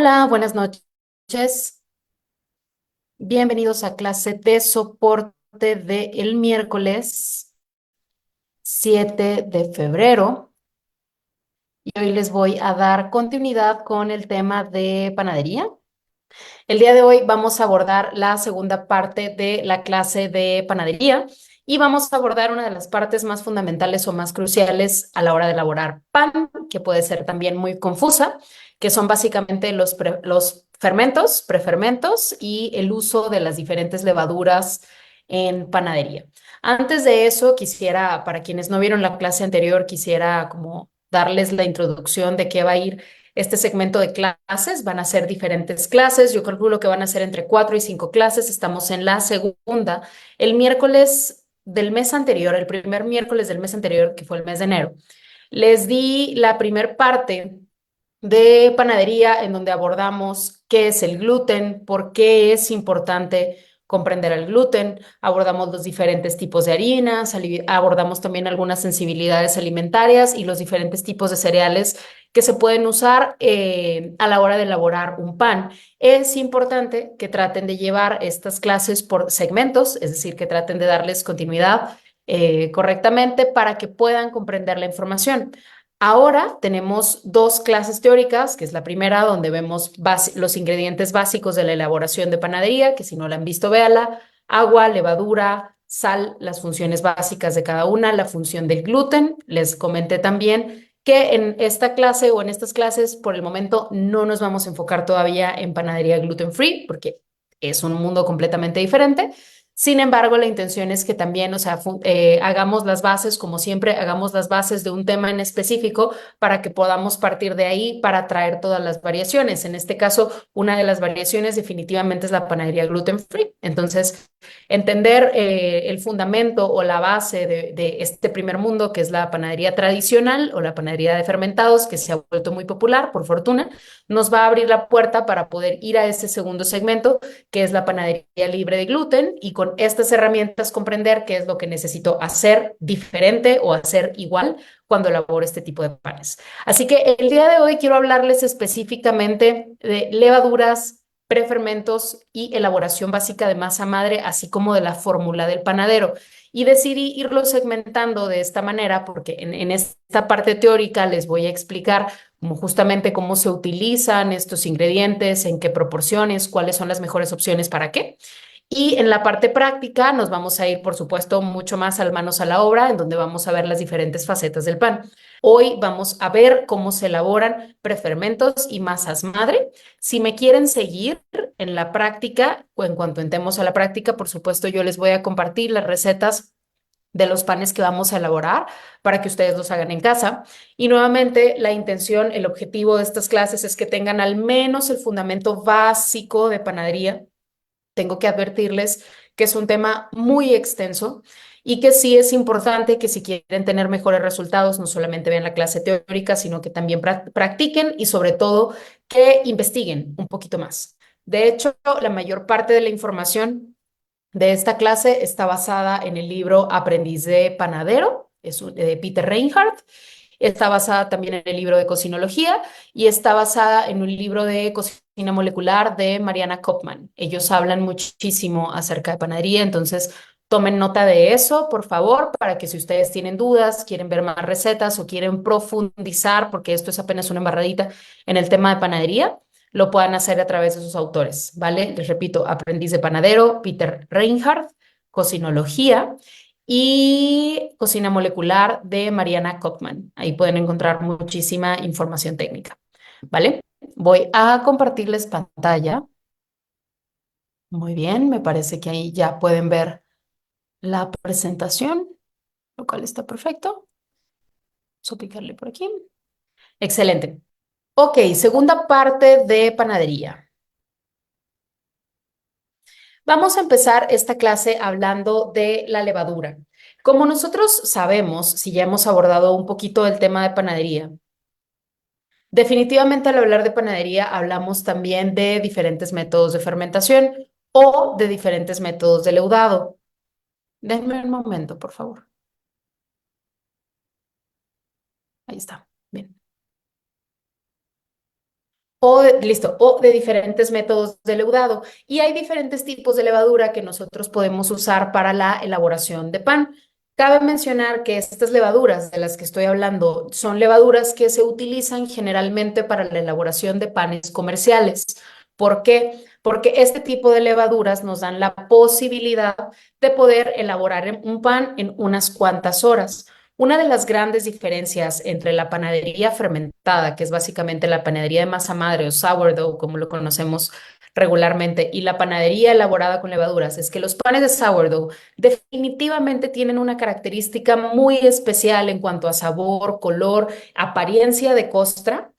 Hola, buenas noches. Bienvenidos a clase de soporte del miércoles 7 de febrero. Y hoy les voy a dar continuidad con el tema de panadería. El día de hoy vamos a abordar la segunda parte de la clase de panadería y vamos a abordar una de las partes más fundamentales o más cruciales a la hora de elaborar pan, que puede ser también muy confusa, que son básicamente los fermentos, prefermentos y el uso de las diferentes levaduras en panadería. Antes de eso, quisiera, para quienes no vieron la clase anterior, quisiera como darles la introducción de qué va a ir este segmento de clases. Van a ser diferentes clases. Yo calculo que van a ser entre 4 y 5 clases. Estamos en la segunda. El miércoles del mes anterior, el primer miércoles del mes anterior, que fue el mes de enero, les di la primer parte de panadería en donde abordamos qué es el gluten, por qué es importante comprender el gluten, abordamos los diferentes tipos de harinas, abordamos también algunas sensibilidades alimentarias y los diferentes tipos de cereales que se pueden usar a la hora de elaborar un pan. Es importante que traten de llevar estas clases por segmentos, es decir, que traten de darles continuidad correctamente para que puedan comprender la información. Ahora tenemos dos clases teóricas, que es la primera donde vemos los ingredientes básicos de la elaboración de panadería, que si no la han visto, véala: agua, levadura, sal, las funciones básicas de cada una, la función del gluten. Les comenté también que en esta clase o en estas clases, por el momento, no nos vamos a enfocar todavía en panadería gluten free, porque es un mundo completamente diferente. Sin embargo, la intención es que también, o sea, hagamos las bases, como siempre, hagamos las bases de un tema en específico para que podamos partir de ahí para traer todas las variaciones. En este caso, una de las variaciones definitivamente es la panadería gluten free. Entonces, entender el fundamento o la base de este primer mundo, que es la panadería tradicional o la panadería de fermentados, que se ha vuelto muy popular, por fortuna, nos va a abrir la puerta para poder ir a este segundo segmento, que es la panadería libre de gluten, y con estas herramientas comprender qué es lo que necesito hacer diferente o hacer igual cuando elaboro este tipo de panes. Así que el día de hoy quiero hablarles específicamente de levaduras, prefermentos y elaboración básica de masa madre, así como de la fórmula del panadero. Y decidí irlo segmentando de esta manera porque en esta parte teórica les voy a explicar como justamente cómo se utilizan estos ingredientes, en qué proporciones, cuáles son las mejores opciones para qué. Y en la parte práctica nos vamos a ir, por supuesto, mucho más al manos a la obra, en donde vamos a ver las diferentes facetas del pan. Hoy vamos a ver cómo se elaboran prefermentos y masas madre. Si me quieren seguir en la práctica, o en cuanto entremos a la práctica, por supuesto, yo les voy a compartir las recetas de los panes que vamos a elaborar para que ustedes los hagan en casa. Y nuevamente, la intención, el objetivo de estas clases es que tengan al menos el fundamento básico de panadería. Tengo que advertirles que es un tema muy extenso y que sí es importante que si quieren tener mejores resultados, no solamente vean la clase teórica, sino que también practiquen y sobre todo que investiguen un poquito más. De hecho, la mayor parte de la información de esta clase está basada en el libro Aprendiz de Panadero, de Peter Reinhardt. Está basada también en el libro de Cocinología y está basada en un libro de cocina molecular de Mariana Kopman. Ellos hablan muchísimo acerca de panadería, entonces tomen nota de eso, por favor, para que si ustedes tienen dudas, quieren ver más recetas o quieren profundizar, porque esto es apenas una embarradita en el tema de panadería, lo puedan hacer a través de sus autores, ¿vale? Les repito: Aprendiz de Panadero, Peter Reinhardt; Cocinología y Cocina Molecular de Mariana Kopman. Ahí pueden encontrar muchísima información técnica, ¿vale? Voy a compartirles pantalla. Muy bien, me parece que ahí ya pueden ver la presentación, lo cual está perfecto. Vamos a picarle por aquí. Excelente. Ok, segunda parte de panadería. Vamos a empezar esta clase hablando de la levadura. Como nosotros sabemos, si ya hemos abordado un poquito el tema de panadería, definitivamente al hablar de panadería hablamos también de diferentes métodos de fermentación o de diferentes métodos de leudado. Denme un momento, por favor. Ahí está. Bien. o de diferentes métodos de leudado. Y hay diferentes tipos de levadura que nosotros podemos usar para la elaboración de pan. Cabe mencionar que estas levaduras de las que estoy hablando son levaduras que se utilizan generalmente para la elaboración de panes comerciales. ¿Por qué? Porque este tipo de levaduras nos dan la posibilidad de poder elaborar un pan en unas cuantas horas. Una de las grandes diferencias entre la panadería fermentada, que es básicamente la panadería de masa madre o sourdough, como lo conocemos regularmente, y la panadería elaborada con levaduras, es que los panes de sourdough definitivamente tienen una característica muy especial en cuanto a sabor, color, apariencia de costra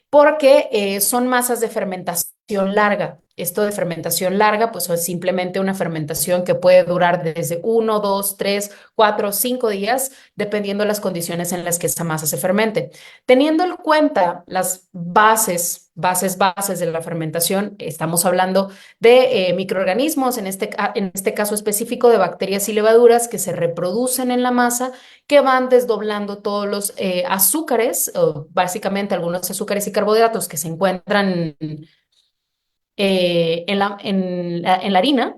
porque son masas de fermentación larga. Esto de fermentación larga, pues es simplemente una fermentación que puede durar desde 1, 2, 3, 4, 5 días, dependiendo de las condiciones en las que esta masa se fermente. Teniendo en cuenta las bases de la fermentación, estamos hablando de microorganismos, en este caso específico de bacterias y levaduras que se reproducen en la masa que van desdoblando todos los azúcares, o básicamente algunos azúcares y carbohidratos que se encuentran en la harina.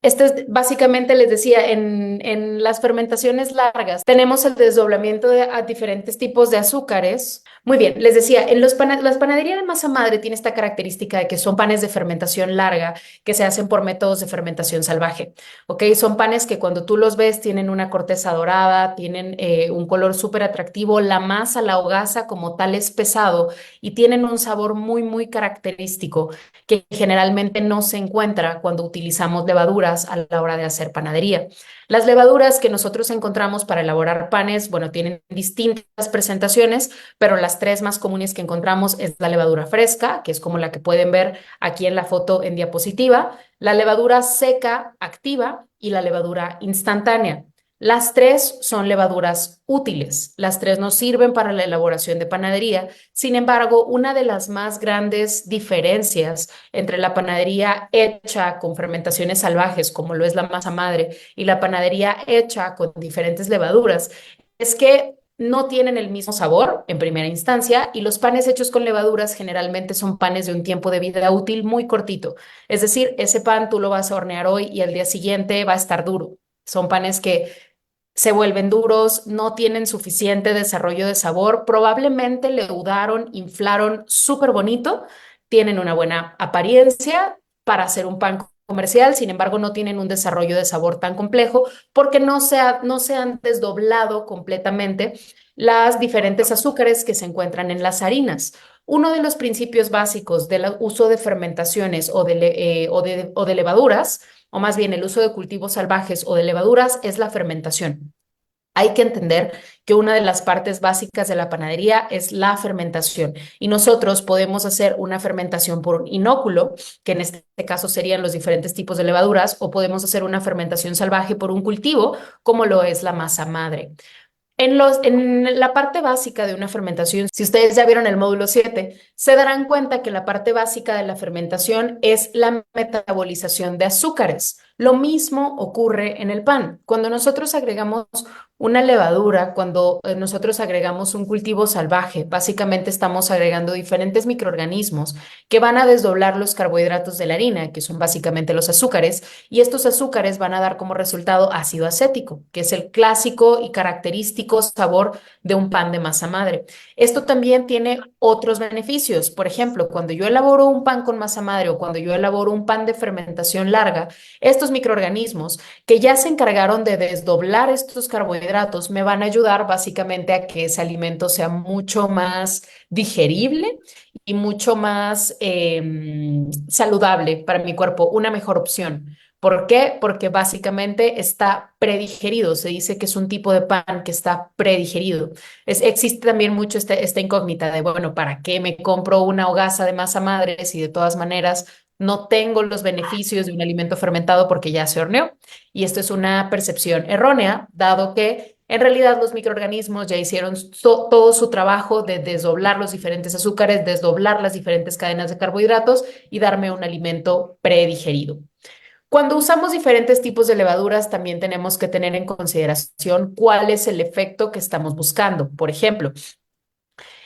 Esto es básicamente, les decía, en las fermentaciones largas tenemos el desdoblamiento de a diferentes tipos de azúcares. Muy bien, les decía, las panaderías de masa madre tiene esta característica de que son panes de fermentación larga que se hacen por métodos de fermentación salvaje. ¿Ok? Son panes que cuando tú los ves tienen una corteza dorada, tienen un color súper atractivo, la masa, la hogaza como tal es pesado y tienen un sabor muy, muy característico que generalmente no se encuentra cuando utilizamos levaduras a la hora de hacer panadería. Las levaduras que nosotros encontramos para elaborar panes, bueno, tienen distintas presentaciones, pero las tres más comunes que encontramos es la levadura fresca, que es como la que pueden ver aquí en la foto en diapositiva, la levadura seca activa y la levadura instantánea. Las tres son levaduras útiles. Las tres nos sirven para la elaboración de panadería. Sin embargo, una de las más grandes diferencias entre la panadería hecha con fermentaciones salvajes, como lo es la masa madre, y la panadería hecha con diferentes levaduras, es que no tienen el mismo sabor en primera instancia y los panes hechos con levaduras generalmente son panes de un tiempo de vida útil muy cortito. Es decir, ese pan tú lo vas a hornear hoy y al día siguiente va a estar duro. Son panes que se vuelven duros, no tienen suficiente desarrollo de sabor, probablemente leudaron, inflaron súper bonito, tienen una buena apariencia para hacer un pan comercial, sin embargo no tienen un desarrollo de sabor tan complejo porque no se han desdoblado completamente las diferentes azúcares que se encuentran en las harinas. Uno de los principios básicos del uso de fermentaciones o de levaduras, o más bien el uso de cultivos salvajes o de levaduras, es la fermentación. Hay que entender que una de las partes básicas de la panadería es la fermentación y nosotros podemos hacer una fermentación por un inóculo, que en este caso serían los diferentes tipos de levaduras, o podemos hacer una fermentación salvaje por un cultivo, como lo es la masa madre. En la parte básica de una fermentación, si ustedes ya vieron el módulo 7, se darán cuenta que la parte básica de la fermentación es la metabolización de azúcares. Lo mismo ocurre en el pan. Cuando nosotros agregamos una levadura, cuando nosotros agregamos un cultivo salvaje, básicamente estamos agregando diferentes microorganismos que van a desdoblar los carbohidratos de la harina, que son básicamente los azúcares, y estos azúcares van a dar como resultado ácido acético, que es el clásico y característico sabor de un pan de masa madre. Esto también tiene otros beneficios. Por ejemplo, cuando yo elaboro un pan con masa madre o cuando yo elaboro un pan de fermentación larga, estos microorganismos que ya se encargaron de desdoblar estos carbohidratos me van a ayudar básicamente a que ese alimento sea mucho más digerible y mucho más saludable para mi cuerpo, una mejor opción. ¿Por qué? Porque básicamente está predigerido. Se dice que es un tipo de pan que está predigerido. Existe también mucho esta incógnita de, bueno, ¿para qué me compro una hogaza de masa madre si de todas maneras no tengo los beneficios de un alimento fermentado porque ya se horneó? Y esto es una percepción errónea, dado que en realidad los microorganismos ya hicieron todo su trabajo de desdoblar los diferentes azúcares, desdoblar las diferentes cadenas de carbohidratos y darme un alimento predigerido. Cuando usamos diferentes tipos de levaduras, también tenemos que tener en consideración cuál es el efecto que estamos buscando. Por ejemplo,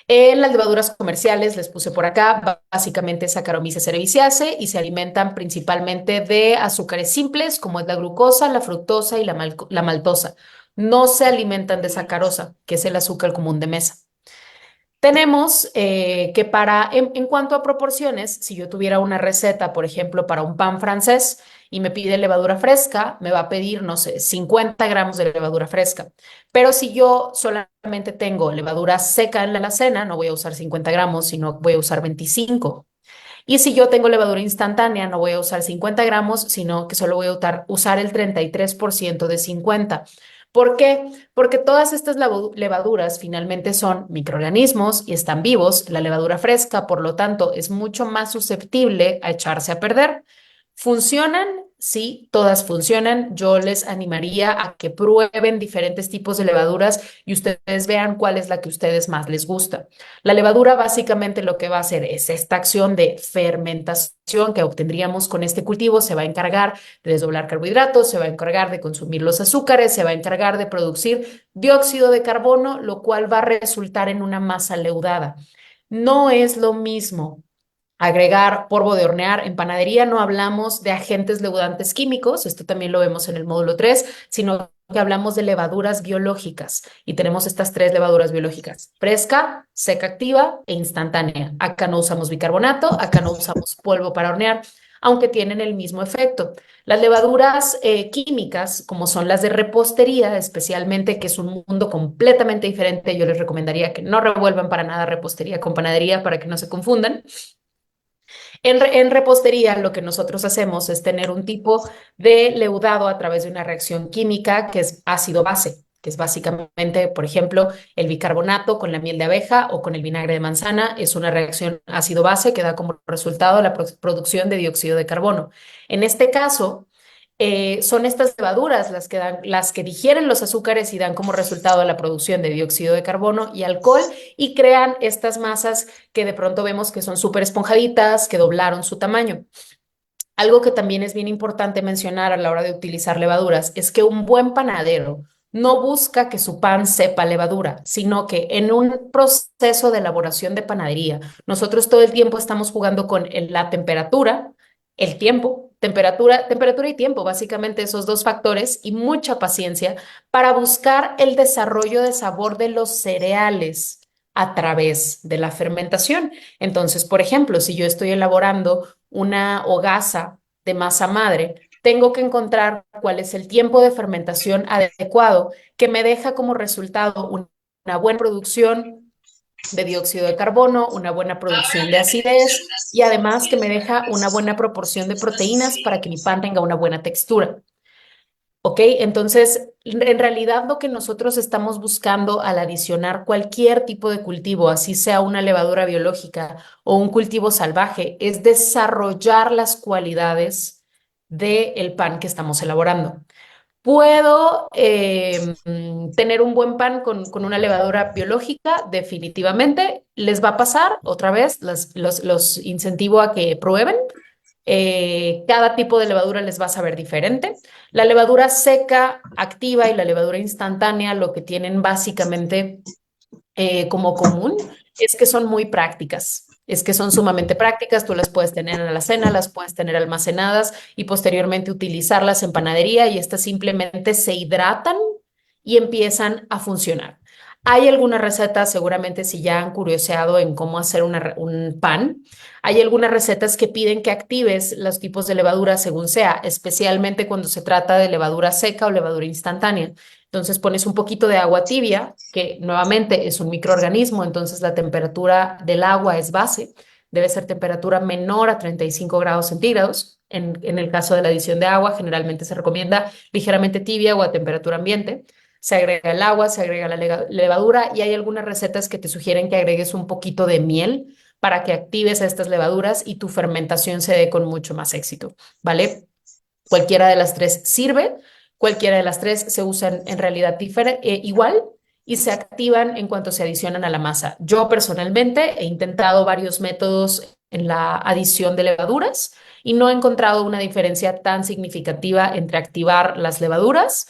En las levaduras comerciales, les puse por acá, básicamente Saccharomyces cerevisiaceae y se alimentan principalmente de azúcares simples, como es la glucosa, la fructosa y la maltosa. No se alimentan de sacarosa, que es el azúcar común de mesa. Tenemos que en cuanto a proporciones, si yo tuviera una receta, por ejemplo, para un pan francés y me pide levadura fresca, me va a pedir, no sé, 50 gramos de levadura fresca. Pero si yo solamente tengo levadura seca en la alacena, no voy a usar 50 gramos, sino voy a usar 25. Y si yo tengo levadura instantánea, no voy a usar 50 gramos, sino que solo voy a usar el 33% de 50. ¿Por qué? Porque todas estas levaduras finalmente son microorganismos y están vivos. La levadura fresca, por lo tanto, es mucho más susceptible a echarse a perder. ¿Funcionan? Sí, todas funcionan. Yo les animaría a que prueben diferentes tipos de levaduras y ustedes vean cuál es la que a ustedes más les gusta. La levadura básicamente lo que va a hacer es esta acción de fermentación que obtendríamos con este cultivo, se va a encargar de desdoblar carbohidratos, se va a encargar de consumir los azúcares, se va a encargar de producir dióxido de carbono, lo cual va a resultar en una masa leudada. No es lo mismo agregar polvo de hornear. En panadería no hablamos de agentes leudantes químicos, esto también lo vemos en el módulo 3, sino que hablamos de levaduras biológicas y tenemos estas tres levaduras biológicas: fresca, seca activa e instantánea. Acá no usamos bicarbonato, acá no usamos polvo para hornear, aunque tienen el mismo efecto. Las levaduras químicas, como son las de repostería, especialmente, que es un mundo completamente diferente, yo les recomendaría que no revuelvan para nada repostería con panadería para que no se confundan. En repostería, lo que nosotros hacemos es tener un tipo de leudado a través de una reacción química que es ácido-base, que es básicamente, por ejemplo, el bicarbonato con la miel de abeja o con el vinagre de manzana. Es una reacción ácido-base que da como resultado la producción de dióxido de carbono. En este caso, son estas levaduras las que digieren los azúcares y dan como resultado la producción de dióxido de carbono y alcohol y crean estas masas que de pronto vemos que son súper esponjaditas, que doblaron su tamaño. Algo que también es bien importante mencionar a la hora de utilizar levaduras es que un buen panadero no busca que su pan sepa levadura, sino que en un proceso de elaboración de panadería, nosotros todo el tiempo estamos jugando con la temperatura, el tiempo, temperatura y tiempo, básicamente esos dos factores, y mucha paciencia para buscar el desarrollo de sabor de los cereales a través de la fermentación. Entonces, por ejemplo, si yo estoy elaborando una hogaza de masa madre, tengo que encontrar cuál es el tiempo de fermentación adecuado que me deja como resultado una buena producción de dióxido de carbono, una buena producción de acidez y además que me deja una buena proporción de proteínas para que mi pan tenga una buena textura. ¿Ok? Entonces, en realidad lo que nosotros estamos buscando al adicionar cualquier tipo de cultivo, así sea una levadura biológica o un cultivo salvaje, es desarrollar las cualidades del pan que estamos elaborando. ¿Puedo tener un buen pan con una levadura biológica? Definitivamente. ¿Les va a pasar? Otra vez, los incentivo a que prueben. Cada tipo de levadura les va a saber diferente. La levadura seca, activa y la levadura instantánea, lo que tienen básicamente como común es que son muy prácticas. Es que son sumamente prácticas, tú las puedes tener en la alacena, las puedes tener almacenadas y posteriormente utilizarlas en panadería y estas simplemente se hidratan y empiezan a funcionar. Hay algunas recetas, seguramente si ya han curioseado en cómo hacer un pan, hay algunas recetas que piden que actives los tipos de levadura según sea, especialmente cuando se trata de levadura seca o levadura instantánea. Entonces pones un poquito de agua tibia, que nuevamente es un microorganismo, entonces la temperatura del agua es base, debe ser temperatura menor a 35 grados centígrados. En el caso de la adición de agua, generalmente se recomienda ligeramente tibia o a temperatura ambiente. Se agrega el agua, se agrega la levadura y hay algunas recetas que te sugieren que agregues un poquito de miel para que actives a estas levaduras y tu fermentación se dé con mucho más éxito, ¿vale? Cualquiera de las tres sirve, cualquiera de las tres se usan en realidad igual y se activan en cuanto se adicionan a la masa. Yo personalmente he intentado varios métodos en la adición de levaduras y no he encontrado una diferencia tan significativa entre activar las levaduras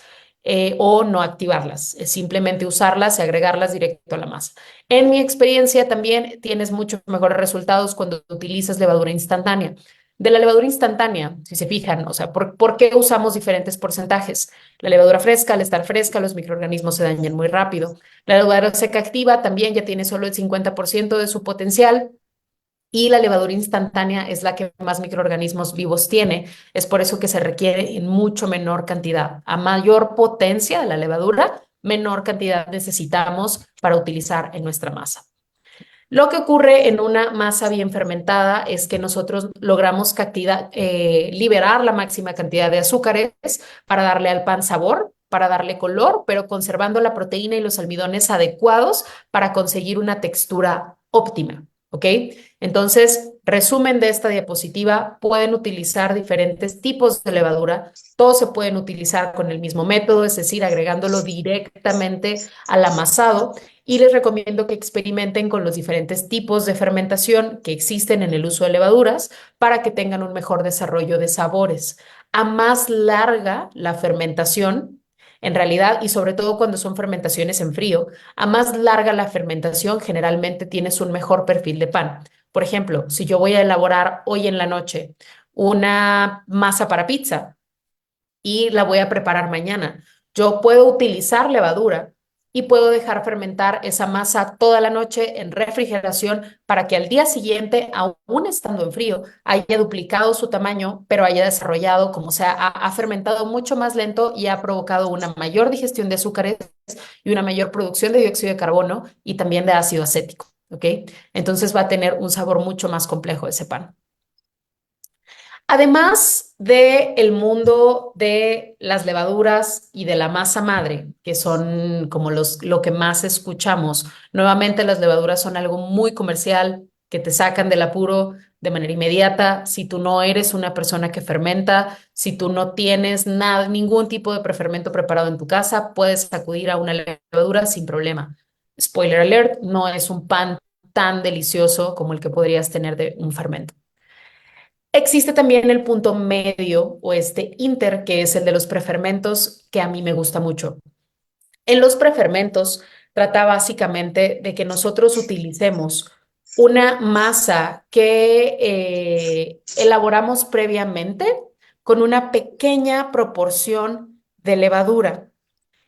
o no activarlas, es simplemente usarlas y agregarlas directo a la masa. En mi experiencia también tienes muchos mejores resultados cuando utilizas levadura instantánea. De la levadura instantánea, si se fijan, o sea, ¿por qué usamos diferentes porcentajes? La levadura fresca, al estar fresca, los microorganismos se dañan muy rápido. La levadura seca activa también ya tiene solo el 50% de su potencial y la levadura instantánea es la que más microorganismos vivos tiene. Es por eso que se requiere en mucho menor cantidad. A mayor potencia de la levadura, menor cantidad necesitamos para utilizar en nuestra masa. Lo que ocurre en una masa bien fermentada es que nosotros logramos liberar la máxima cantidad de azúcares para darle al pan sabor, para darle color, pero conservando la proteína y los almidones adecuados para conseguir una textura óptima. ¿Ok? Entonces, resumen de esta diapositiva, pueden utilizar diferentes tipos de levadura. Todos se pueden utilizar con el mismo método, es decir, agregándolo directamente al amasado y les recomiendo que experimenten con los diferentes tipos de fermentación que existen en el uso de levaduras para que tengan un mejor desarrollo de sabores. A más larga la fermentación, en realidad, y sobre todo cuando son fermentaciones en frío, a más larga la fermentación, generalmente tienes un mejor perfil de pan. Por ejemplo, si yo voy a elaborar hoy en la noche una masa para pizza y la voy a preparar mañana, yo puedo utilizar levadura y puedo dejar fermentar esa masa toda la noche en refrigeración para que al día siguiente, aún estando en frío, haya duplicado su tamaño, pero haya desarrollado, como sea, ha fermentado mucho más lento y ha provocado una mayor digestión de azúcares y una mayor producción de dióxido de carbono y también de ácido acético, ¿ok? Entonces va a tener un sabor mucho más complejo ese pan. Además de el mundo de las levaduras y de la masa madre, que son como lo que más escuchamos, nuevamente las levaduras son algo muy comercial, que te sacan del apuro de manera inmediata. Si tú no eres una persona que fermenta, si tú no tienes nada, ningún tipo de prefermento preparado en tu casa, puedes acudir a una levadura sin problema. Spoiler alert, no es un pan tan delicioso como el que podrías tener de un fermento. Existe también el punto medio o este inter, que es el de los prefermentos, que a mí me gusta mucho. En los prefermentos trata básicamente de que nosotros utilicemos una masa que elaboramos previamente con una pequeña proporción de levadura.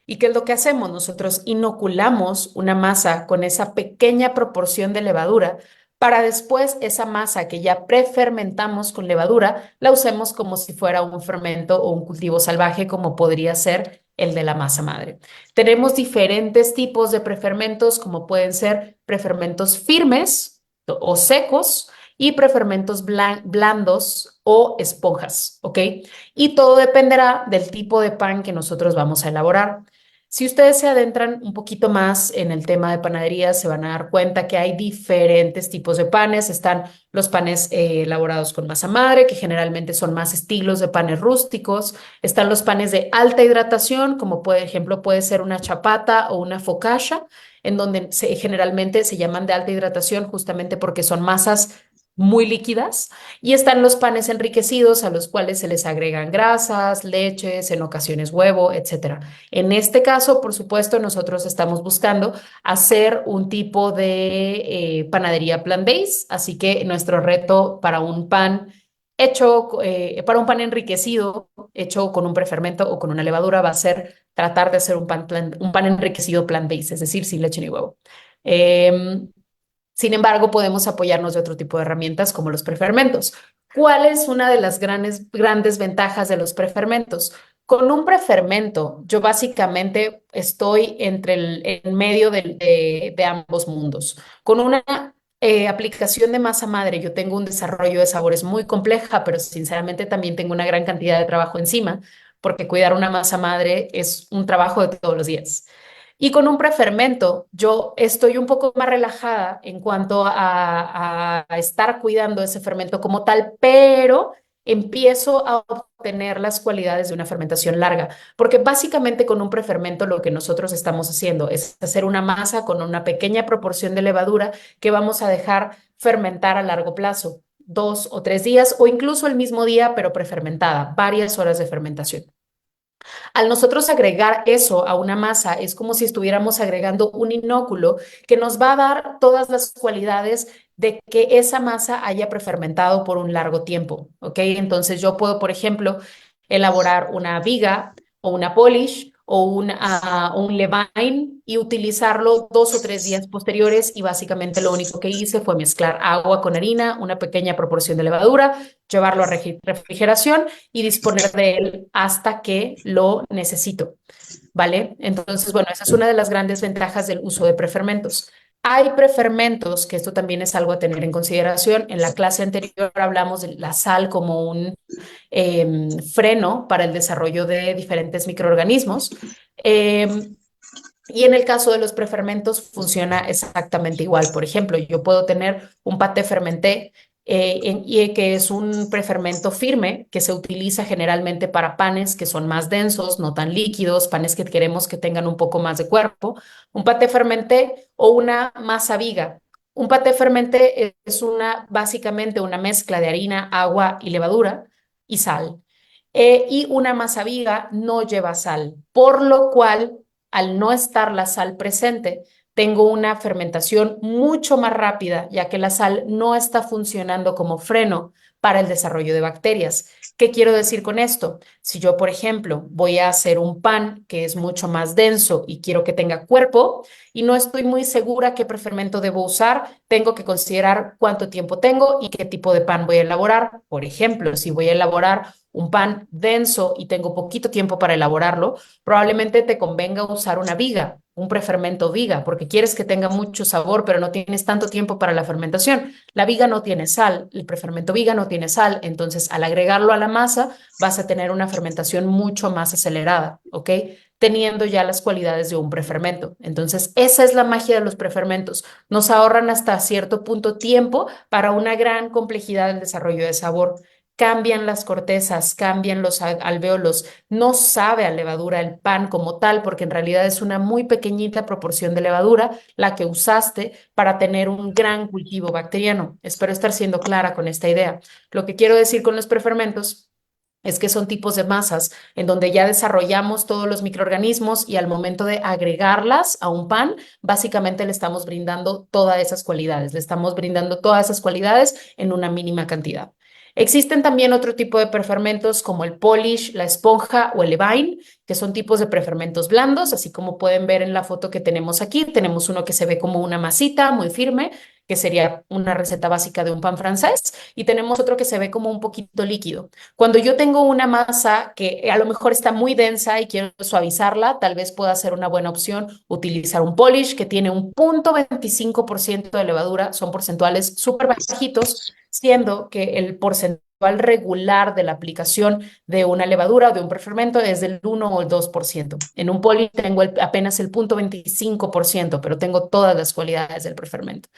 ¿Y qué es lo que hacemos? Nosotros inoculamos una masa con esa pequeña proporción de levadura para después esa masa que ya prefermentamos con levadura la usemos como si fuera un fermento o un cultivo salvaje como podría ser el de la masa madre. Tenemos diferentes tipos de prefermentos como pueden ser prefermentos firmes o secos y prefermentos blandos o esponjas, ¿ok? Y todo dependerá del tipo de pan que nosotros vamos a elaborar. Si ustedes se adentran un poquito más en el tema de panadería, se van a dar cuenta que hay diferentes tipos de panes. Están los panes elaborados con masa madre, que generalmente son más estilos de panes rústicos. Están los panes de alta hidratación, como por ejemplo puede ser una chapata o una focaccia, en donde generalmente se llaman de alta hidratación justamente porque son masas muy líquidas. Y están los panes enriquecidos a los cuales se les agregan grasas, leches, en ocasiones huevo, etcétera. En este caso, por supuesto, nosotros estamos buscando hacer un tipo de panadería plant-based, así que nuestro reto para un pan para un pan enriquecido, hecho con un prefermento o con una levadura, va a ser tratar de hacer un pan enriquecido plant-based, es decir, sin leche ni huevo. Em, Sin embargo, podemos apoyarnos de otro tipo de herramientas como los prefermentos. ¿Cuál es una de las grandes ventajas de los prefermentos? Con un prefermento, yo básicamente estoy en medio de ambos mundos. Con una aplicación de masa madre, yo tengo un desarrollo de sabores muy compleja, pero sinceramente también tengo una gran cantidad de trabajo encima, porque cuidar una masa madre es un trabajo de todos los días. Y con un prefermento, yo estoy un poco más relajada en cuanto a estar cuidando ese fermento como tal, pero empiezo a obtener las cualidades de una fermentación larga, porque básicamente con un prefermento lo que nosotros estamos haciendo es hacer una masa con una pequeña proporción de levadura que vamos a dejar fermentar a largo plazo, 2 o 3 días o incluso el mismo día, pero prefermentada, varias horas de fermentación. Al nosotros agregar eso a una masa, es como si estuviéramos agregando un inóculo que nos va a dar todas las cualidades de que esa masa haya prefermentado por un largo tiempo, ¿ok? Entonces yo puedo, por ejemplo, elaborar una viga o una polish o un levain y utilizarlo 2 o 3 días posteriores y básicamente lo único que hice fue mezclar agua con harina, una pequeña proporción de levadura, llevarlo a refrigeración y disponer de él hasta que lo necesito, ¿vale? Entonces, bueno, esa es una de las grandes ventajas del uso de prefermentos. Hay prefermentos, que esto también es algo a tener en consideración. En la clase anterior hablamos de la sal como un freno para el desarrollo de diferentes microorganismos. Em, y en el caso de los prefermentos funciona exactamente igual. Por ejemplo, yo puedo tener un paté fermenté y que es un prefermento firme que se utiliza generalmente para panes que son más densos, no tan líquidos, panes que queremos que tengan un poco más de cuerpo. Un paté fermenté o una masa viga. Un paté fermenté es básicamente una mezcla de harina, agua y levadura y sal. Y una masa viga no lleva sal, por lo cual al no estar la sal presente, tengo una fermentación mucho más rápida, ya que la sal no está funcionando como freno para el desarrollo de bacterias. ¿Qué quiero decir con esto? Si yo, por ejemplo, voy a hacer un pan que es mucho más denso y quiero que tenga cuerpo y no estoy muy segura qué prefermento debo usar, tengo que considerar cuánto tiempo tengo y qué tipo de pan voy a elaborar. Por ejemplo, si voy a elaborar un pan denso y tengo poquito tiempo para elaborarlo, probablemente te convenga usar una viga, un prefermento viga, porque quieres que tenga mucho sabor, pero no tienes tanto tiempo para la fermentación. La viga no tiene sal, el prefermento viga no tiene sal, entonces al agregarlo a la masa vas a tener una fermentación mucho más acelerada, ¿ok? Teniendo ya las cualidades de un prefermento. Entonces, esa es la magia de los prefermentos. Nos ahorran hasta cierto punto tiempo para una gran complejidad del desarrollo de sabor. Cambian las cortezas, cambian los alvéolos, no sabe a levadura el pan como tal, porque en realidad es una muy pequeñita proporción de levadura la que usaste para tener un gran cultivo bacteriano. Espero estar siendo clara con esta idea. Lo que quiero decir con los prefermentos es que son tipos de masas en donde ya desarrollamos todos los microorganismos y al momento de agregarlas a un pan, básicamente le estamos brindando todas esas cualidades, le estamos brindando todas esas cualidades en una mínima cantidad. Existen también otro tipo de prefermentos como el polish, la esponja o el levain, que son tipos de prefermentos blandos, así como pueden ver en la foto que tenemos aquí. Tenemos uno que se ve como una masita muy firme, que sería una receta básica de un pan francés, y tenemos otro que se ve como un poquito líquido. Cuando yo tengo una masa que a lo mejor está muy densa y quiero suavizarla, tal vez pueda ser una buena opción utilizar un polish que tiene un 0,25% de levadura, son porcentuales súper bajitos, siendo que el porcentual regular de la aplicación de una levadura o de un prefermento es del 1 o el 2%. En un polish tengo apenas el 0,25%, pero tengo todas las cualidades del prefermento.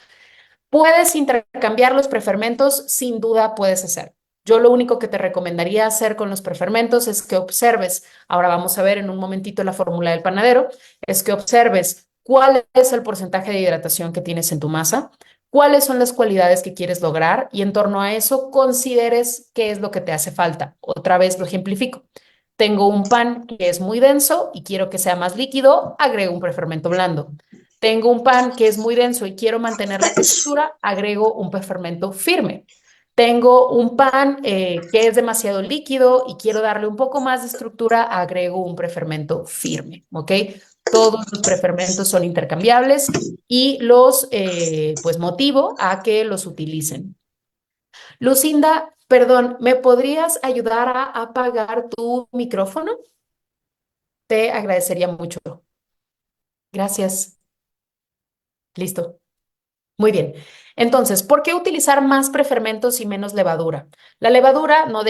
¿Puedes intercambiar los prefermentos? Sin duda puedes hacer. Yo lo único que te recomendaría hacer con los prefermentos es que observes, ahora vamos a ver en un momentito la fórmula del panadero, es que observes cuál es el porcentaje de hidratación que tienes en tu masa, cuáles son las cualidades que quieres lograr y en torno a eso consideres qué es lo que te hace falta. Otra vez lo ejemplifico. Tengo un pan que es muy denso y quiero que sea más líquido, agrego un prefermento blando. Tengo un pan que es muy denso y quiero mantener la textura, agrego un prefermento firme. Tengo un pan que es demasiado líquido y quiero darle un poco más de estructura, agrego un prefermento firme, ¿ok? Todos los prefermentos son intercambiables y los pues motivo a que los utilicen. Lucinda, perdón, ¿me podrías ayudar a apagar tu micrófono? Te agradecería mucho. Gracias. Listo. Muy bien. Entonces, ¿por qué utilizar más prefermentos y menos levadura? La levadura no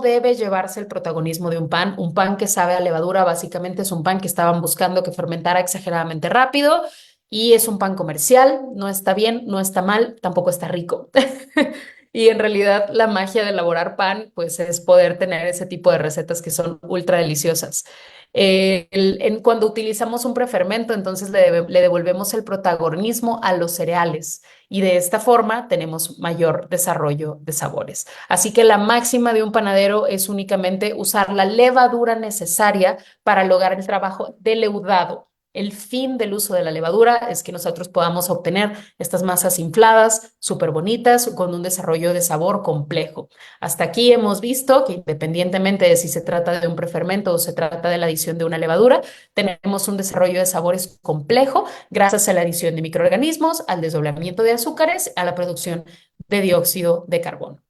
debe llevarse el protagonismo de un pan. Un pan que sabe a levadura básicamente es un pan que estaban buscando que fermentara exageradamente rápido y es un pan comercial. No está bien, no está mal, tampoco está rico. Y en realidad la magia de elaborar pan, pues es poder tener ese tipo de recetas que son ultra deliciosas. Cuando utilizamos un prefermento, entonces le devolvemos el protagonismo a los cereales y de esta forma tenemos mayor desarrollo de sabores. Así que la máxima de un panadero es únicamente usar la levadura necesaria para lograr el trabajo de leudado. El fin del uso de la levadura es que nosotros podamos obtener estas masas infladas, súper bonitas, con un desarrollo de sabor complejo. Hasta aquí hemos visto que independientemente de si se trata de un prefermento o se trata de la adición de una levadura, tenemos un desarrollo de sabores complejo gracias a la adición de microorganismos, al desdoblamiento de azúcares, a la producción de dióxido de carbono.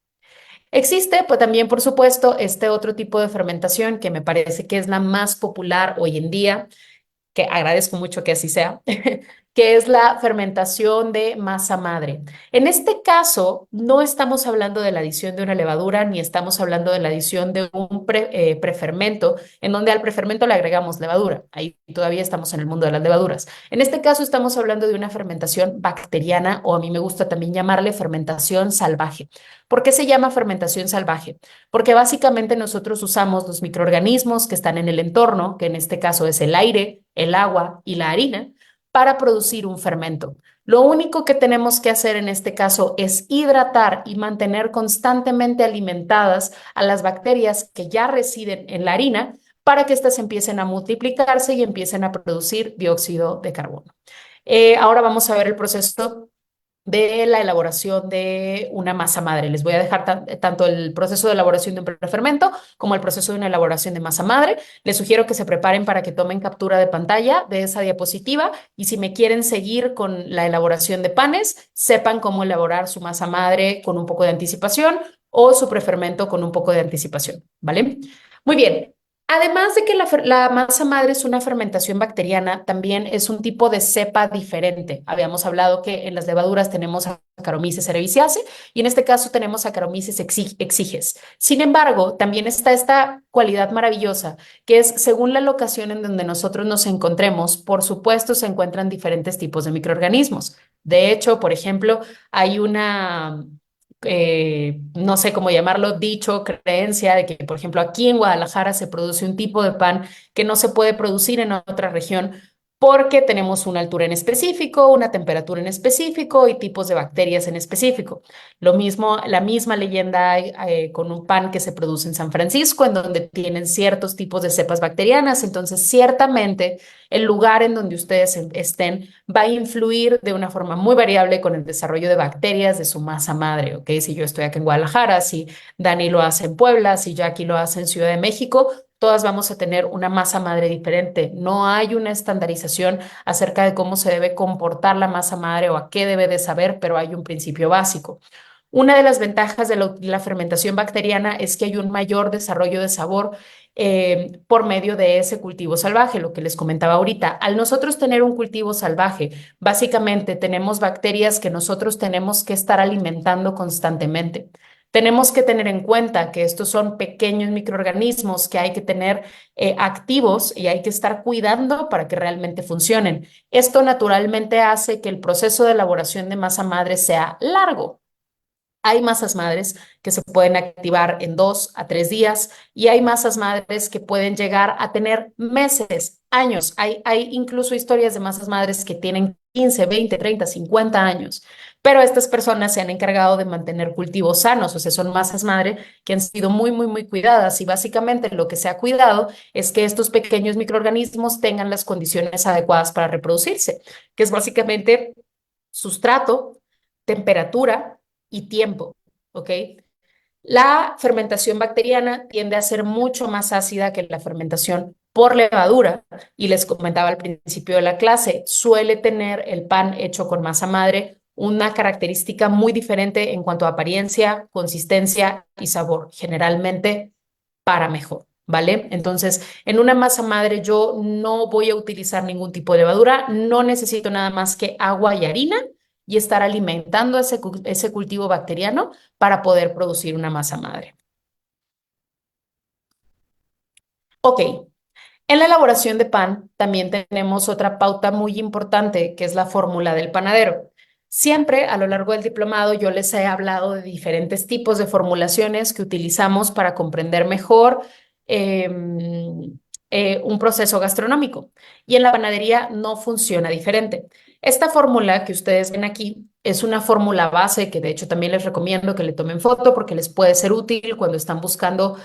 Existe, pues también, por supuesto, este otro tipo de fermentación que me parece que es la más popular hoy en día, que agradezco mucho que así sea, que es la fermentación de masa madre. En este caso, no estamos hablando de la adición de una levadura, ni estamos hablando de la adición de un prefermento, en donde al prefermento le agregamos levadura. Ahí todavía estamos en el mundo de las levaduras. En este caso, estamos hablando de una fermentación bacteriana, o a mí me gusta también llamarle fermentación salvaje. ¿Por qué se llama fermentación salvaje? Porque básicamente nosotros usamos los microorganismos que están en el entorno, que en este caso es el aire, el agua y la harina, para producir un fermento. Lo único que tenemos que hacer en este caso es hidratar y mantener constantemente alimentadas a las bacterias que ya residen en la harina para que éstas empiecen a multiplicarse y empiecen a producir dióxido de carbono. Ahora vamos a ver el proceso de la elaboración de una masa madre. Les voy a dejar tanto el proceso de elaboración de un prefermento como el proceso de una elaboración de masa madre. Les sugiero que se preparen para que tomen captura de pantalla de esa diapositiva y si me quieren seguir con la elaboración de panes, sepan cómo elaborar su masa madre con un poco de anticipación o su prefermento con un poco de anticipación, ¿vale? Muy bien. Además de que la masa madre es una fermentación bacteriana, también es un tipo de cepa diferente. Habíamos hablado que en las levaduras tenemos Saccharomyces cerevisiae y en este caso tenemos Saccharomyces exíges. Sin embargo, también está esta cualidad maravillosa que es según la locación en donde nosotros nos encontremos, por supuesto se encuentran diferentes tipos de microorganismos. De hecho, por ejemplo, hay una no sé cómo llamarlo, dicho, creencia de que, por ejemplo, aquí en Guadalajara se produce un tipo de pan que no se puede producir en otra región porque tenemos una altura en específico, una temperatura en específico y tipos de bacterias en específico. Lo mismo, la misma leyenda hay con un pan que se produce en San Francisco, en donde tienen ciertos tipos de cepas bacterianas. Entonces, ciertamente, el lugar en donde ustedes estén va a influir de una forma muy variable con el desarrollo de bacterias de su masa madre, ¿ok? Si yo estoy aquí en Guadalajara, si Dani lo hace en Puebla, si Jackie lo hace en Ciudad de México, todas vamos a tener una masa madre diferente. No hay una estandarización acerca de cómo se debe comportar la masa madre o a qué debe de saber, pero hay un principio básico. Una de las ventajas de la fermentación bacteriana es que hay un mayor desarrollo de sabor por medio de ese cultivo salvaje, lo que les comentaba ahorita. Al nosotros tener un cultivo salvaje, básicamente tenemos bacterias que nosotros tenemos que estar alimentando constantemente. Tenemos que tener en cuenta que estos son pequeños microorganismos que hay que tener activos y hay que estar cuidando para que realmente funcionen. Esto naturalmente hace que el proceso de elaboración de masa madre sea largo. Hay masas madres que se pueden activar en 2 a 3 días y hay masas madres que pueden llegar a tener meses, años. Hay incluso historias de masas madres que tienen 15, 20, 30, 50 años. Pero estas personas se han encargado de mantener cultivos sanos, o sea, son masas madre que han sido muy, muy, muy cuidadas y básicamente lo que se ha cuidado es que estos pequeños microorganismos tengan las condiciones adecuadas para reproducirse, que es básicamente sustrato, temperatura y tiempo, ¿ok? La fermentación bacteriana tiende a ser mucho más ácida que la fermentación por levadura y les comentaba al principio de la clase, suele tener el pan hecho con masa madre una característica muy diferente en cuanto a apariencia, consistencia y sabor, generalmente para mejor, ¿vale? Entonces, en una masa madre yo no voy a utilizar ningún tipo de levadura, no necesito nada más que agua y harina y estar alimentando ese cultivo bacteriano para poder producir una masa madre. Ok, en la elaboración de pan también tenemos otra pauta muy importante que es la fórmula del panadero. Siempre a lo largo del diplomado yo les he hablado de diferentes tipos de formulaciones que utilizamos para comprender mejor un proceso gastronómico. Y en la panadería no funciona diferente. Esta fórmula que ustedes ven aquí es una fórmula base que de hecho también les recomiendo que le tomen foto porque les puede ser útil cuando están buscando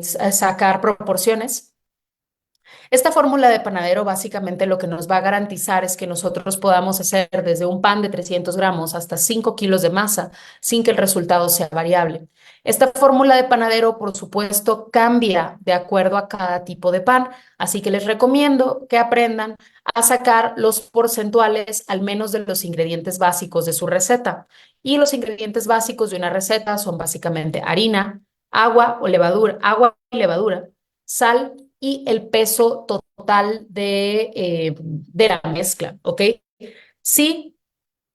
sacar proporciones. Esta fórmula de panadero básicamente lo que nos va a garantizar es que nosotros podamos hacer desde un pan de 300 gramos hasta 5 kilos de masa sin que el resultado sea variable. Esta fórmula de panadero, por supuesto, cambia de acuerdo a cada tipo de pan, así que les recomiendo que aprendan a sacar los porcentuales al menos de los ingredientes básicos de su receta. Y los ingredientes básicos de una receta son básicamente harina, agua o levadura, agua y levadura, sal y el peso total de la mezcla, ¿ok? Si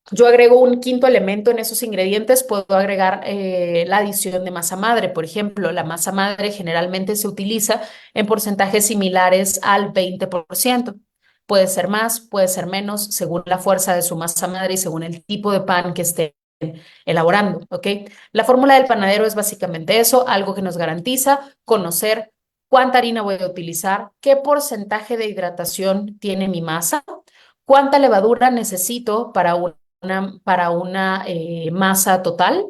yo agrego un quinto elemento en esos ingredientes, puedo agregar la adición de masa madre. Por ejemplo, la masa madre generalmente se utiliza en porcentajes similares al 20%. Puede ser más, puede ser menos, según la fuerza de su masa madre y según el tipo de pan que esté elaborando, ¿ok? La fórmula del panadero es básicamente eso, algo que nos garantiza conocer cuánta harina voy a utilizar, qué porcentaje de hidratación tiene mi masa, cuánta levadura necesito para una masa total,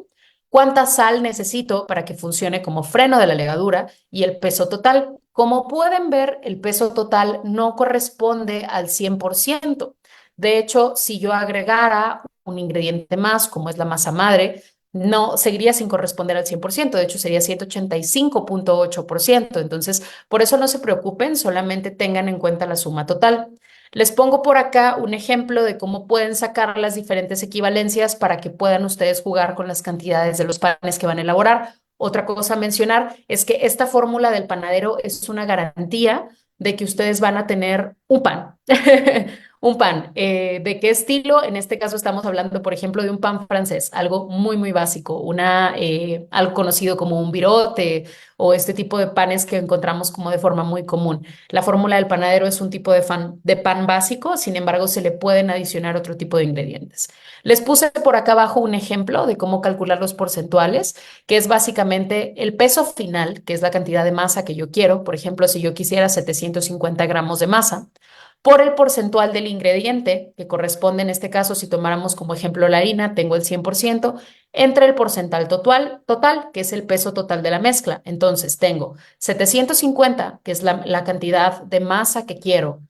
cuánta sal necesito para que funcione como freno de la levadura y el peso total. Como pueden ver, el peso total no corresponde al 100%. De hecho, si yo agregara un ingrediente más, como es la masa madre, no seguiría sin corresponder al 100%. De hecho sería 185,8%. Entonces, por eso no se preocupen, solamente tengan en cuenta la suma total. Les pongo por acá un ejemplo de cómo pueden sacar las diferentes equivalencias para que puedan ustedes jugar con las cantidades de los panes que van a elaborar. Otra cosa a mencionar es que esta fórmula del panadero es una garantía de que ustedes van a tener un pan. Un pan. ¿De qué estilo? En este caso estamos hablando, por ejemplo, de un pan francés, algo muy, muy básico, algo conocido como un virote o este tipo de panes que encontramos como de forma muy común. La fórmula del panadero es un tipo de pan básico, sin embargo, se le pueden adicionar otro tipo de ingredientes. Les puse por acá abajo un ejemplo de cómo calcular los porcentuales, que es básicamente el peso final, que es la cantidad de masa que yo quiero. Por ejemplo, si yo quisiera 750 gramos de masa, por el porcentual del ingrediente, que corresponde en este caso, si tomáramos como ejemplo la harina, tengo el 100%, entre el porcentual total, que es el peso total de la mezcla. Entonces tengo 750, que es la cantidad de masa que quiero,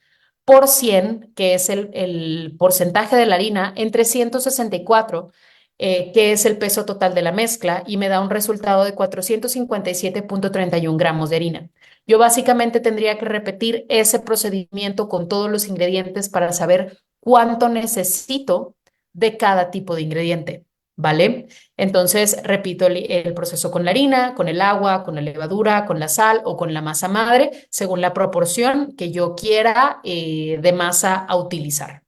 por 100, que es el porcentaje de la harina, entre 164, que es el peso total de la mezcla, y me da un resultado de 457,31 gramos de harina. Yo básicamente tendría que repetir ese procedimiento con todos los ingredientes para saber cuánto necesito de cada tipo de ingrediente, ¿vale? Entonces, repito el proceso con la harina, con el agua, con la levadura, con la sal o con la masa madre, según la proporción que yo quiera de masa a utilizar.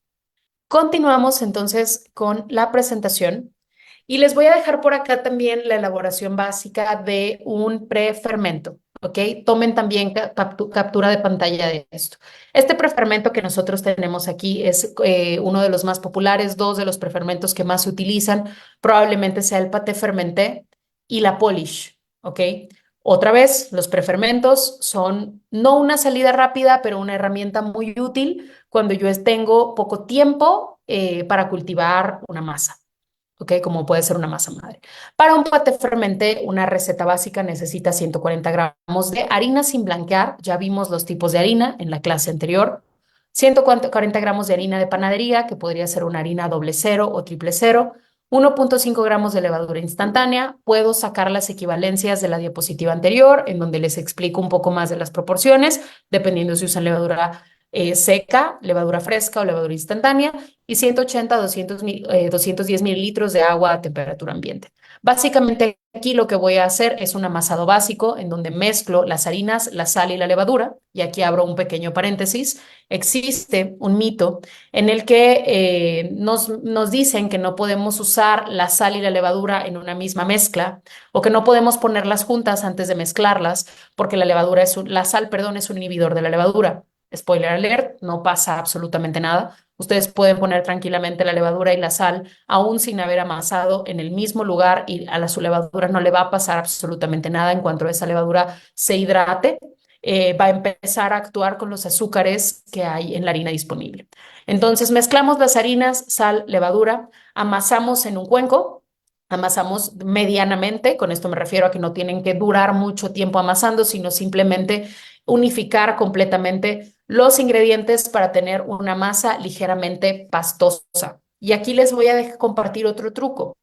Continuamos entonces con la presentación y les voy a dejar por acá también la elaboración básica de un prefermento, ¿ok? Tomen también captura de pantalla de esto. Este prefermento que nosotros tenemos aquí es uno de los más populares, dos de los prefermentos que más se utilizan, probablemente sea el paté fermenté y la polish, ¿ok? Otra vez, los prefermentos son no una salida rápida, pero una herramienta muy útil cuando yo tengo poco tiempo para cultivar una masa, ¿ok? Como puede ser una masa madre. Para un paté fermenté, una receta básica necesita 140 gramos de harina sin blanquear. Ya vimos los tipos de harina en la clase anterior. 140 gramos de harina de panadería, que podría ser una harina doble cero o triple cero. 1,5 gramos de levadura instantánea. Puedo sacar las equivalencias de la diapositiva anterior, en donde les explico un poco más de las proporciones, dependiendo si usan levadura seca, levadura fresca o levadura instantánea, y 180 a 210 mililitros de agua a temperatura ambiente. Básicamente aquí lo que voy a hacer es un amasado básico en donde mezclo las harinas, la sal y la levadura, y aquí abro un pequeño paréntesis. Existe un mito en el que nos dicen que no podemos usar la sal y la levadura en una misma mezcla o que no podemos ponerlas juntas antes de mezclarlas porque la sal, perdón, es un inhibidor de la levadura. Spoiler alert, no pasa absolutamente nada. Ustedes pueden poner tranquilamente la levadura y la sal, aún sin haber amasado, en el mismo lugar y a su levadura no le va a pasar absolutamente nada en cuanto esa levadura se hidrate. Va a empezar a actuar con los azúcares que hay en la harina disponible. Entonces mezclamos las harinas, sal, levadura, amasamos en un cuenco. Amasamos medianamente, con esto me refiero a que no tienen que durar mucho tiempo amasando, sino simplemente unificar completamente los ingredientes para tener una masa ligeramente pastosa. Y aquí les voy a compartir otro truco.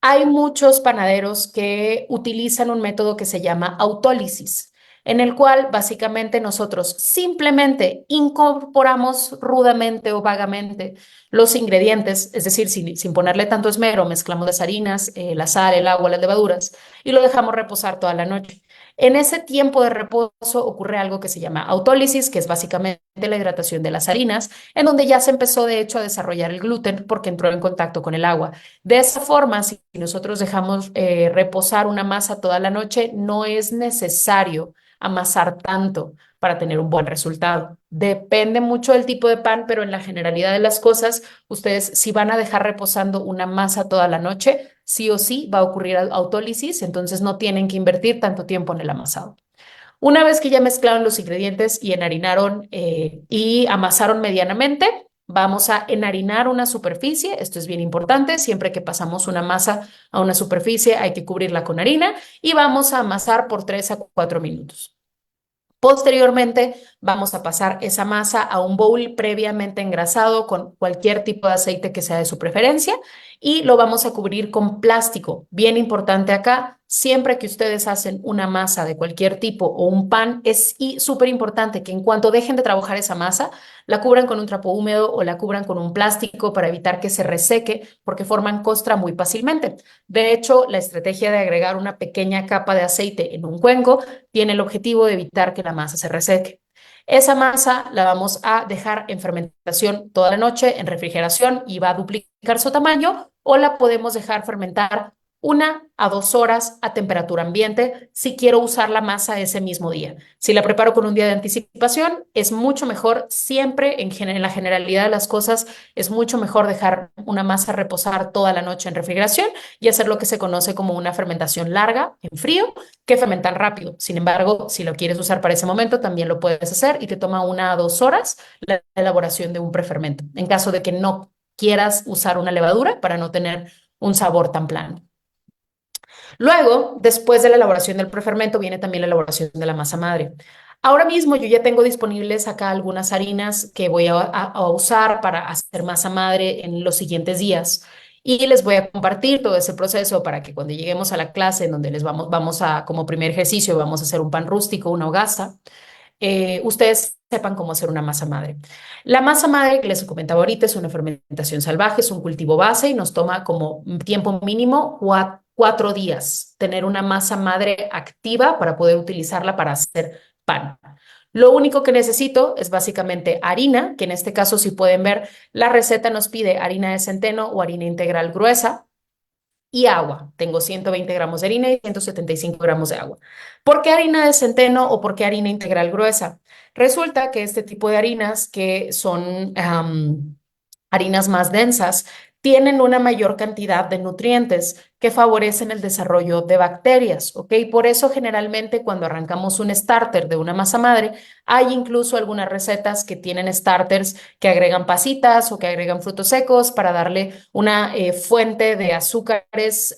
Hay muchos panaderos que utilizan un método que se llama autólisis, en el cual básicamente nosotros simplemente incorporamos rudamente o vagamente los ingredientes, es decir, sin ponerle tanto esmero, mezclamos las harinas, la sal, el agua, las levaduras y lo dejamos reposar toda la noche. En ese tiempo de reposo ocurre algo que se llama autólisis, que es básicamente la hidratación de las harinas, en donde ya se empezó de hecho a desarrollar el gluten porque entró en contacto con el agua. De esa forma, si nosotros dejamos reposar una masa toda la noche, no es necesario amasar tanto para tener un buen resultado. Depende mucho del tipo de pan, pero en la generalidad de las cosas, ustedes si van a dejar reposando una masa toda la noche, sí o sí va a ocurrir autólisis, entonces no tienen que invertir tanto tiempo en el amasado. Una vez que ya mezclaron los ingredientes y enharinaron y amasaron medianamente, vamos a enharinar una superficie. Esto es bien importante. Siempre que pasamos una masa a una superficie hay que cubrirla con harina y vamos a amasar por 3 a 4 minutos. Posteriormente, vamos a pasar esa masa a un bowl previamente engrasado con cualquier tipo de aceite que sea de su preferencia y lo vamos a cubrir con plástico. Bien importante acá, siempre que ustedes hacen una masa de cualquier tipo o un pan, es súper importante que en cuanto dejen de trabajar esa masa, la cubran con un trapo húmedo o la cubran con un plástico para evitar que se reseque porque forman costra muy fácilmente. De hecho, la estrategia de agregar una pequeña capa de aceite en un cuenco tiene el objetivo de evitar que la masa se reseque. Esa masa la vamos a dejar en fermentación toda la noche, en refrigeración y va a duplicar su tamaño o la podemos dejar fermentar 1 a 2 horas a temperatura ambiente si quiero usar la masa ese mismo día. Si la preparo con un día de anticipación, es mucho mejor, siempre en la generalidad de las cosas, es mucho mejor dejar una masa reposar toda la noche en refrigeración y hacer lo que se conoce como una fermentación larga en frío que fermentar rápido. Sin embargo, si lo quieres usar para ese momento, también lo puedes hacer y te toma 1 a 2 horas la elaboración de un prefermento, en caso de que no quieras usar una levadura para no tener un sabor tan plano. Luego, después de la elaboración del prefermento, viene también la elaboración de la masa madre. Ahora mismo yo ya tengo disponibles acá algunas harinas que voy a usar para hacer masa madre en los siguientes días. Y les voy a compartir todo ese proceso para que cuando lleguemos a la clase en donde vamos a, como primer ejercicio, vamos a hacer un pan rústico, una hogaza, ustedes sepan cómo hacer una masa madre. La masa madre que les comentaba ahorita es una fermentación salvaje, es un cultivo base y nos toma como tiempo mínimo 4 días tener una masa madre activa para poder utilizarla para hacer pan. Lo único que necesito es básicamente harina, que en este caso, si pueden ver, la receta nos pide harina de centeno o harina integral gruesa y agua. Tengo 120 gramos de harina y 175 gramos de agua. ¿Por qué harina de centeno o por qué harina integral gruesa? Resulta que este tipo de harinas que son harinas más densas tienen una mayor cantidad de nutrientes que favorecen el desarrollo de bacterias, ¿ok? Por eso generalmente cuando arrancamos un starter de una masa madre, hay incluso algunas recetas que tienen starters que agregan pasitas o que agregan frutos secos para darle una fuente de azúcares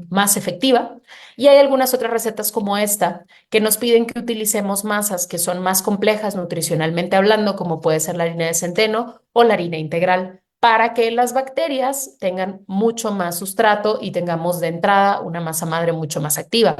más efectiva. Y hay algunas otras recetas como esta que nos piden que utilicemos masas que son más complejas nutricionalmente hablando, como puede ser la harina de centeno o la harina integral, para que las bacterias tengan mucho más sustrato y tengamos de entrada una masa madre mucho más activa.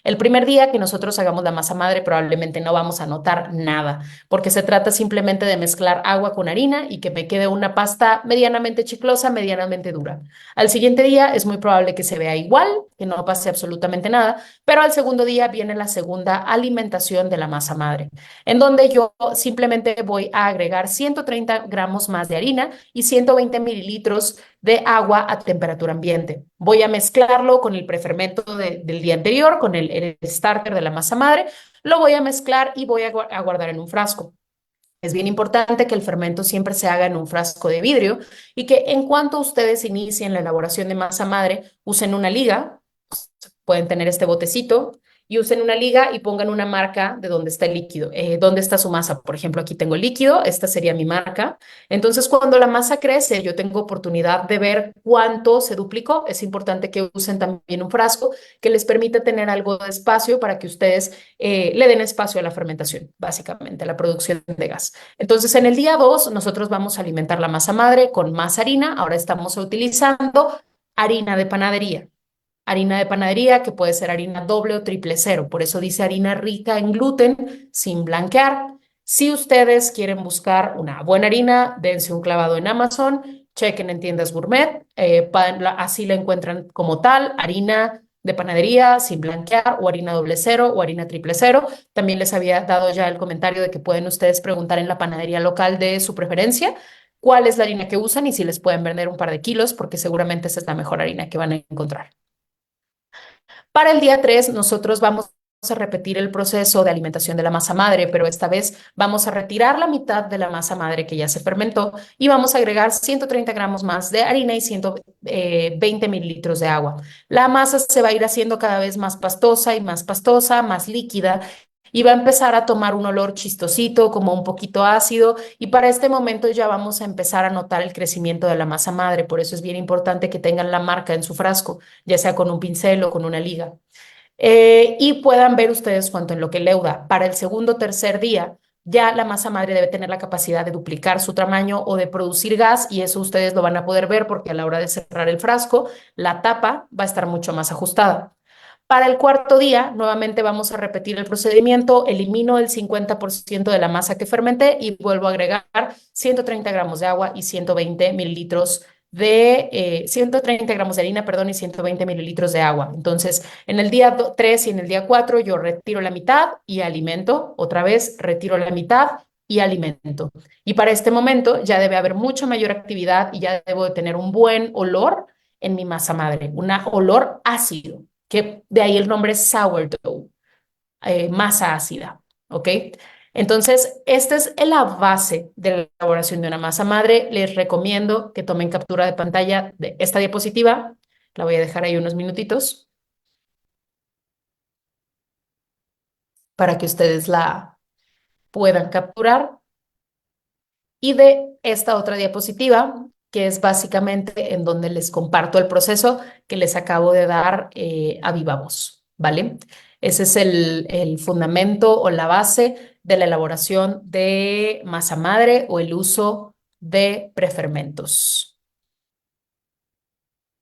El primer día que nosotros hagamos la masa madre probablemente no vamos a notar nada, porque se trata simplemente de mezclar agua con harina y que me quede una pasta medianamente chiclosa, medianamente dura. Al siguiente día es muy probable que se vea igual, que no pase absolutamente nada, pero al segundo día viene la segunda alimentación de la masa madre, en donde yo simplemente voy a agregar 130 gramos más de harina y 120 mililitros de agua a temperatura ambiente. Voy a mezclarlo con el prefermento del día anterior, con el starter de la masa madre, lo voy a mezclar y voy a guardar en un frasco. Es bien importante que el fermento siempre se haga en un frasco de vidrio y que en cuanto ustedes inicien la elaboración de masa madre, usen una liga, pueden tener este botecito y usen una liga y pongan una marca de dónde está el líquido, dónde está su masa. Por ejemplo, aquí tengo el líquido, esta sería mi marca. Entonces, cuando la masa crece, yo tengo oportunidad de ver cuánto se duplicó. Es importante que usen también un frasco que les permita tener algo de espacio para que ustedes le den espacio a la fermentación, básicamente, a la producción de gas. Entonces, en el día 2, nosotros vamos a alimentar la masa madre con más harina. Ahora estamos utilizando harina de panadería. Harina de panadería que puede ser harina doble o triple cero, por eso dice harina rica en gluten, sin blanquear. Si ustedes quieren buscar una buena harina, dense un clavado en Amazon, chequen en tiendas gourmet, así la encuentran como tal, harina de panadería sin blanquear o harina doble cero o harina triple cero. También les había dado ya el comentario de que pueden ustedes preguntar en la panadería local de su preferencia cuál es la harina que usan y si les pueden vender un par de kilos, porque seguramente esa es la mejor harina que van a encontrar. Para el día 3, nosotros vamos a repetir el proceso de alimentación de la masa madre, pero esta vez vamos a retirar la mitad de la masa madre que ya se fermentó y vamos a agregar 130 gramos más de harina y 120 mililitros de agua. La masa se va a ir haciendo cada vez más pastosa, más líquida. Y va a empezar a tomar un olor chistosito, como un poquito ácido, y para este momento ya vamos a empezar a notar el crecimiento de la masa madre. Por eso es bien importante que tengan la marca en su frasco, ya sea con un pincel o con una liga. Y puedan ver ustedes cuánto en lo que leuda. Para el segundo o tercer día, ya la masa madre debe tener la capacidad de duplicar su tamaño o de producir gas y eso ustedes lo van a poder ver porque a la hora de cerrar el frasco, la tapa va a estar mucho más ajustada. Para el cuarto día, nuevamente vamos a repetir el procedimiento, elimino el 50% de la masa que fermenté y vuelvo a agregar 130 gramos de agua y 120 mililitros 130 gramos de harina, perdón, y 120 mililitros de agua. Entonces, en el día 3 y en el día 4 yo retiro la mitad y alimento, otra vez retiro la mitad y alimento. Y para este momento ya debe haber mucha mayor actividad y ya debo de tener un buen olor en mi masa madre, un olor ácido que de ahí el nombre sourdough, masa ácida, ¿ok? Entonces, esta es la base de la elaboración de una masa madre. Les recomiendo que tomen captura de pantalla de esta diapositiva. La voy a dejar ahí unos minutitos para que ustedes la puedan capturar. Y de esta otra diapositiva, que es básicamente en donde les comparto el proceso que les acabo de dar a viva voz, ¿vale? Ese es el fundamento o la base de la elaboración de masa madre o el uso de prefermentos.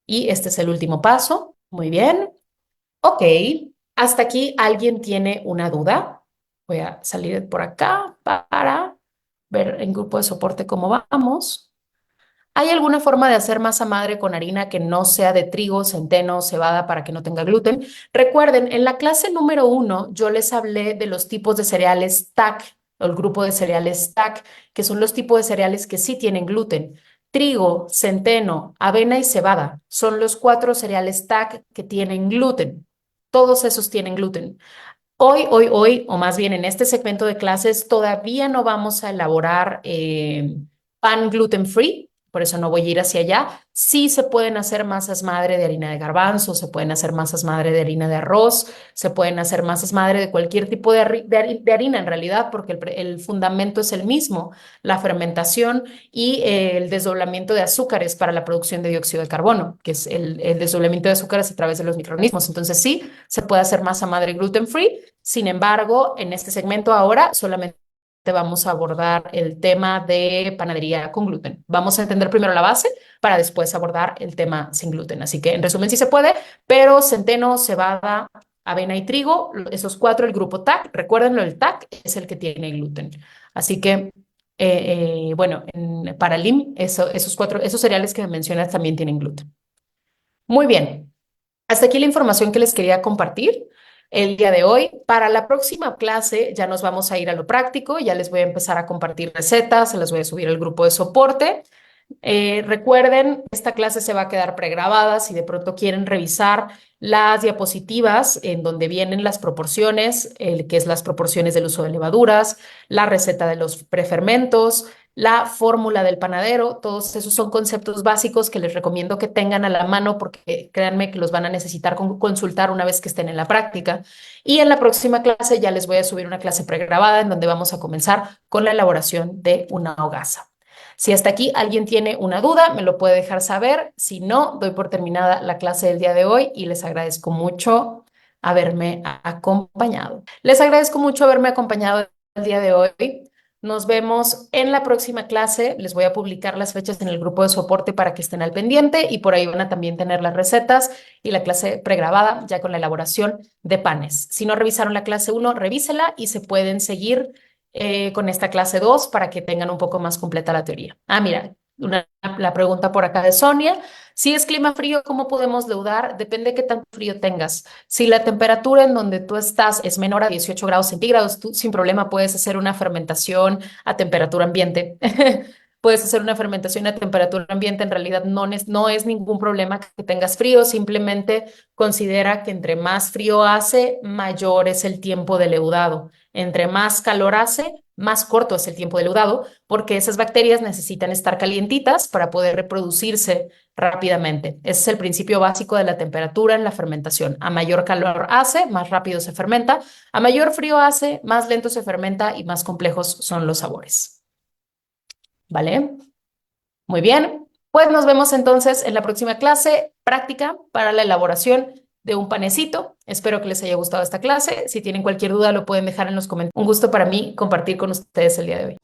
Y este es el último paso. Muy bien. Ok. Hasta aquí, ¿alguien tiene una duda? Voy a salir por acá para ver en grupo de soporte cómo vamos. ¿Hay alguna forma de hacer masa madre con harina que no sea de trigo, centeno, cebada para que no tenga gluten? Recuerden, en la clase número 1 yo les hablé de los tipos de cereales TAC, o el grupo de cereales TAC, que son los tipos de cereales que sí tienen gluten. Trigo, centeno, avena y cebada son los 4 cereales TAC que tienen gluten. Todos esos tienen gluten. Hoy, o más bien en este segmento de clases, todavía no vamos a elaborar pan gluten free, por eso no voy a ir hacia allá. Sí se pueden hacer masas madre de harina de garbanzo, se pueden hacer masas madre de harina de arroz, se pueden hacer masas madre de cualquier tipo de harina en realidad, porque el fundamento es el mismo, la fermentación y el desdoblamiento de azúcares para la producción de dióxido de carbono, que es el desdoblamiento de azúcares a través de los microorganismos. Entonces sí, se puede hacer masa madre gluten free. Sin embargo, en este segmento ahora solamente vamos a abordar el tema de panadería con gluten. Vamos a entender primero la base para después abordar el tema sin gluten. Así que en resumen sí se puede, pero centeno, cebada, avena y trigo, esos 4, el grupo TAC, recuérdenlo, el TAC es el que tiene gluten. Así que, bueno, para LIM, esos cereales que me mencionas también tienen gluten. Muy bien. Hasta aquí la información que les quería compartir el día de hoy. Para la próxima clase ya nos vamos a ir a lo práctico, ya les voy a empezar a compartir recetas, se las voy a subir al grupo de soporte. Recuerden, esta clase se va a quedar pregrabada. Si de pronto quieren revisar las diapositivas en donde vienen las proporciones, que es las proporciones del uso de levaduras, la receta de los prefermentos, la fórmula del panadero, todos esos son conceptos básicos que les recomiendo que tengan a la mano porque créanme que los van a necesitar consultar una vez que estén en la práctica. Y en la próxima clase ya les voy a subir una clase pregrabada en donde vamos a comenzar con la elaboración de una hogaza. Si hasta aquí alguien tiene una duda, me lo puede dejar saber. Si no, doy por terminada la clase del día de hoy y les agradezco mucho haberme acompañado. Les agradezco mucho haberme acompañado el día de hoy. Nos vemos en la próxima clase. Les voy a publicar las fechas en el grupo de soporte para que estén al pendiente y por ahí van a también tener las recetas y la clase pregrabada ya con la elaboración de panes. Si no revisaron la clase uno, revísela y se pueden seguir con esta clase 2 para que tengan un poco más completa la teoría. Ah, mira, la pregunta por acá de Sonia. Si es clima frío, ¿cómo podemos leudar? Depende de qué tanto frío tengas. Si la temperatura en donde tú estás es menor a 18 grados centígrados, tú sin problema puedes hacer una fermentación a temperatura ambiente. Puedes hacer una fermentación a temperatura ambiente. En realidad no es ningún problema que tengas frío. Simplemente considera que entre más frío hace, mayor es el tiempo de leudado. Entre más calor hace, más corto es el tiempo de leudado, porque esas bacterias necesitan estar calientitas para poder reproducirse rápidamente. Ese es el principio básico de la temperatura en la fermentación. A mayor calor hace, más rápido se fermenta. A mayor frío hace, más lento se fermenta y más complejos son los sabores. ¿Vale? Muy bien. Pues nos vemos entonces en la próxima clase práctica para la elaboración de un panecito. Espero que les haya gustado esta clase. Si tienen cualquier duda, lo pueden dejar en los comentarios. Un gusto para mí compartir con ustedes el día de hoy.